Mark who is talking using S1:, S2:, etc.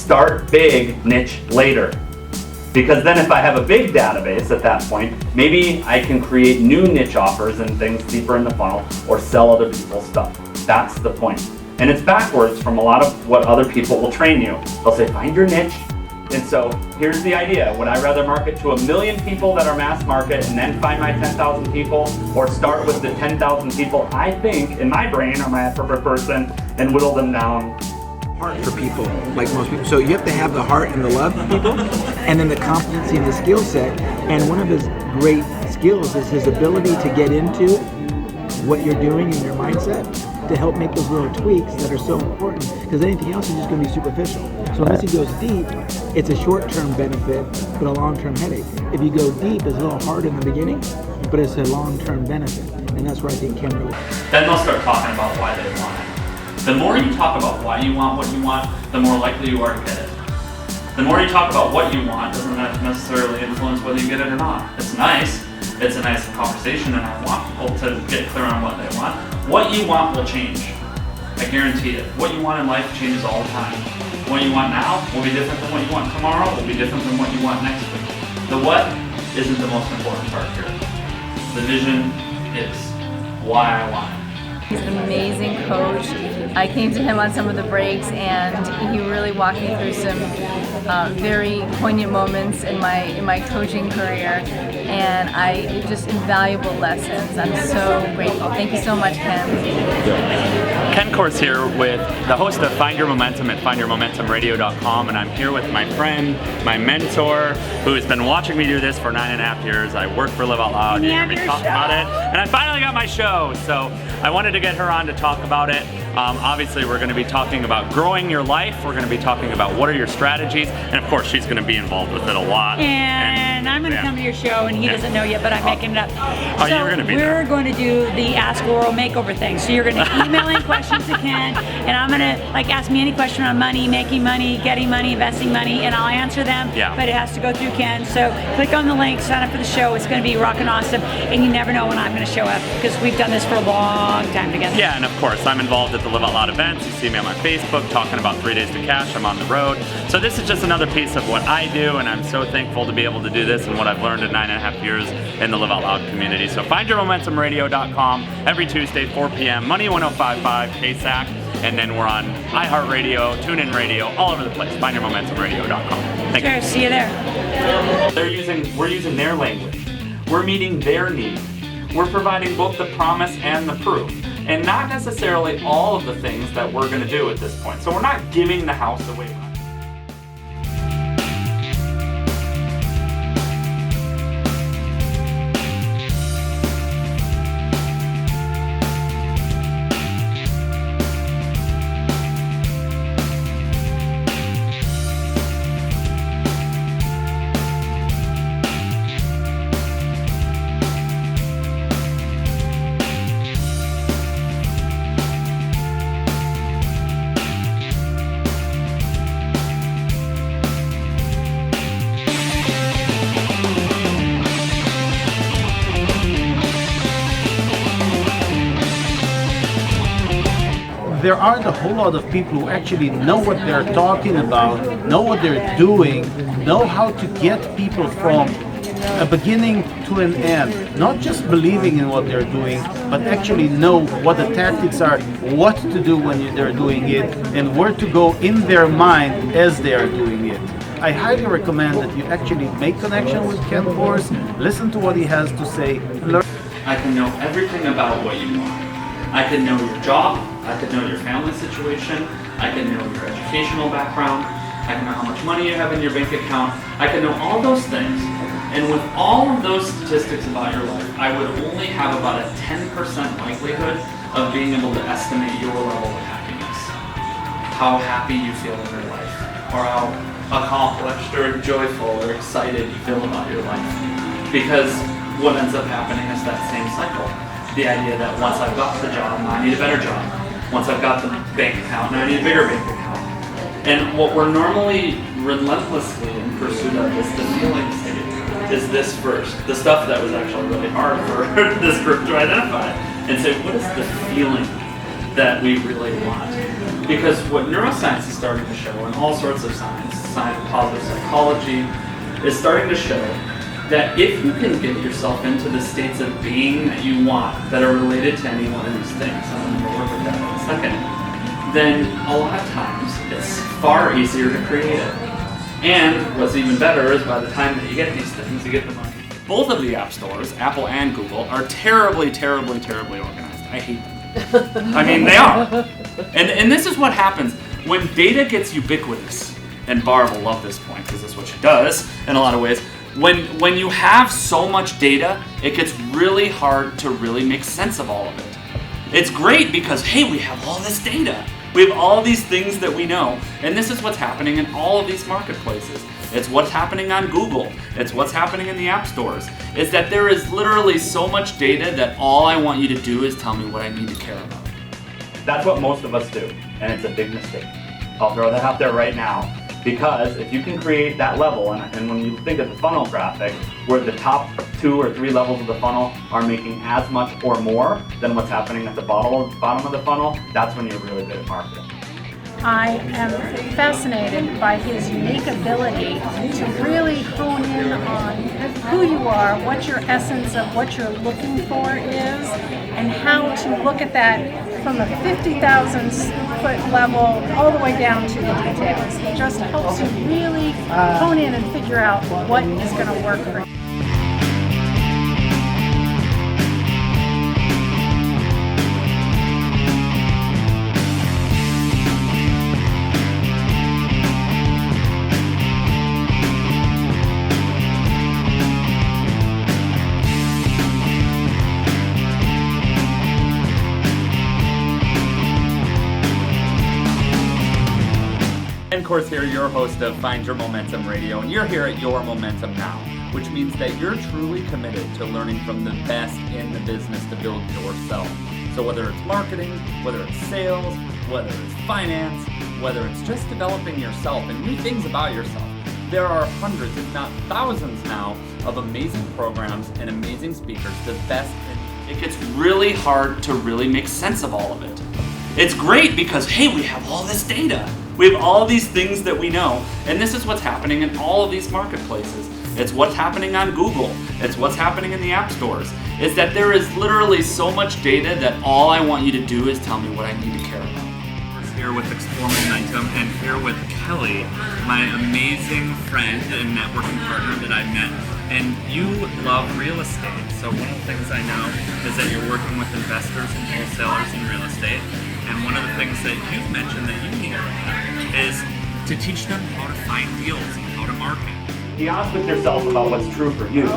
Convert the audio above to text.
S1: start big, niche later. Because then if I have a big database at that point, maybe I can create new niche offers and things deeper in the funnel or sell other people's stuff. That's the point. And it's backwards from a lot of what other people will train you. They'll say, find your niche. And so here's the idea. Would I rather market to 1 million people that are mass market and then find my 10,000 people, or start with the 10,000 people I think in my brain are my average person and whittle them down?
S2: Heart for people, like most people. So you have to have the heart and the love for people, and then the competency and the skill set. And one of his great skills is his ability to get into what you're doing in your mindset to help make those little tweaks that are so important, because anything else is just going to be superficial. So unless he goes deep, it's a short-term benefit, but a long-term headache. If you go deep, it's a little hard in the beginning, but it's a long-term benefit. And that's where I think Ken really...
S1: Then they'll start talking about why they want it. The more you talk about why you want what you want, the more likely you are to get it. The more you talk about what you want doesn't necessarily influence whether you get it or not. It's nice. It's a nice conversation, and I want people to get clear on what they want. What you want will change. I guarantee it. What you want in life changes all the time. What you want now will be different than what you want tomorrow, will be different than what you want next week. The what isn't the most important part here. The vision is why I want it.
S3: He's an amazing coach. I came to him on some of the breaks, and he really walked me through some very poignant moments in my coaching career, and just invaluable lessons. I'm so grateful. Thank you so much, Ken.
S1: Ken Kors here with the host of Find Your Momentum at findyourmomentumradio.com, and I'm here with my friend, my mentor, who has been watching me do this for 9.5 years. I work for Live Out Loud. You hear me talk about it, and I finally got my show, so I wanted to get her on to talk about it. Obviously, we're going to be talking about growing your life. We're going to be talking about what are your strategies, and of course, she's going to be involved with it a lot.
S4: And I'm going to come to your show, and he doesn't know yet, but I'm making it up.
S1: Oh, so you're going to be there.
S4: We're going to do the Ask Laurel makeover thing. So you're going to email in questions to Ken, and I'm going to ask me any question on money, making money, getting money, investing money, and I'll answer them.
S1: Yeah.
S4: But it has to go through Ken. So click on the link, sign up for the show. It's going to be rockin' awesome, and you never know when I'm going to show up because we've done this for a long time together.
S1: Yeah, and of course, I'm involved at the Live Out Loud events. You see me on my Facebook talking about 3 Days to Cash. I'm on the road. So this is just another piece of what I do, and I'm so thankful to be able to do this and what I've learned in 9.5 years in the Live Out Loud community. So findyourmomentumradio.com every Tuesday, 4 p.m., Money 105.5 KSAC, and then we're on iHeartRadio, TuneIn Radio, all over the place. Findyourmomentumradio.com. Thank you.
S4: Sure, see you there.
S1: We're using their language. We're meeting their need. We're providing both the promise and the proof, and not necessarily all of the things that we're going to do at this point. So we're not giving the house away.
S5: There aren't a whole lot of people who actually know what they're talking about, know what they're doing, know how to get people from a beginning to an end. Not just believing in what they're doing, but actually know what the tactics are, what to do when they're doing it, and where to go in their mind as they are doing it. I highly recommend that you actually make connection with Ken Kors, listen to what he has to say, learn.
S1: I can know everything about what you want. I can know your job. I could know your family situation. I can know your educational background. I can know how much money you have in your bank account. I can know all those things. And with all of those statistics about your life, I would only have about a 10% likelihood of being able to estimate your level of happiness. How happy you feel in your life, or how accomplished or joyful or excited you feel about your life. Because what ends up happening is that same cycle. The idea that once I've got the job, now I need a better job. Once I've got the bank account, now I need a bigger bank account. And what we're normally relentlessly in pursuit of is the feeling state. Is this first? The stuff that was actually really hard for this group to identify. And say, what is the feeling that we really want. Because what neuroscience is starting to show, and all sorts of science of positive psychology, is starting to show that if you can get yourself into the states of being that you want that are related to any one of these things, and I'm going to work with that in a second, then a lot of times it's far easier to create it. And what's even better is by the time that you get these things, you get the money. Both of the app stores, Apple and Google, are terribly, terribly, terribly organized. I hate them. I mean, they are. And this is what happens when data gets ubiquitous. And Barb will love this point because this is what she does in a lot of ways. When you have so much data, it gets really hard to really make sense of all of it. It's great because, hey, we have all this data. We have all these things that we know. And this is what's happening in all of these marketplaces. It's what's happening on Google. It's what's happening in the app stores. Is that there is literally so much data that all I want you to do is tell me what I need to care about.
S6: That's what most of us do, and it's a big mistake. I'll throw that out there right now. Because if you can create that level, and when you think of the funnel graphic, where the top 2 or 3 levels of the funnel are making as much or more than what's happening at the bottom of the funnel, that's when you're really good at marketing.
S7: I am fascinated by his unique ability to really hone in on who you are, what your essence of what you're looking for is, and how to look at that from a 50,000 foot level all the way down to the details. It just helps you really hone in and figure out what is going to work for you.
S1: And of course, here your host of Find Your Momentum Radio, and you're here at Your Momentum Now, which means that you're truly committed to learning from the best in the business to build yourself. So whether it's marketing, whether it's sales, whether it's finance, whether it's just developing yourself and new things about yourself, there are hundreds, if not thousands now, of amazing programs and amazing speakers, the best. It gets really hard to really make sense of all of it. It's great because, hey, we have all this data. We have all these things that we know, and this is what's happening in all of these marketplaces. It's what's happening on Google. It's what's happening in the app stores. Is that there is literally so much data that all I want you to do is tell me what I need to care about. We're here with Explore Momentum, and here with Kelly, my amazing friend and networking partner that I met. And you love real estate. So one of the things I know is that you're working with investors and wholesalers in real estate. And one of the things that you've mentioned that you need is to teach them how to find deals and how to market.
S6: Be honest with yourself about what's true for you.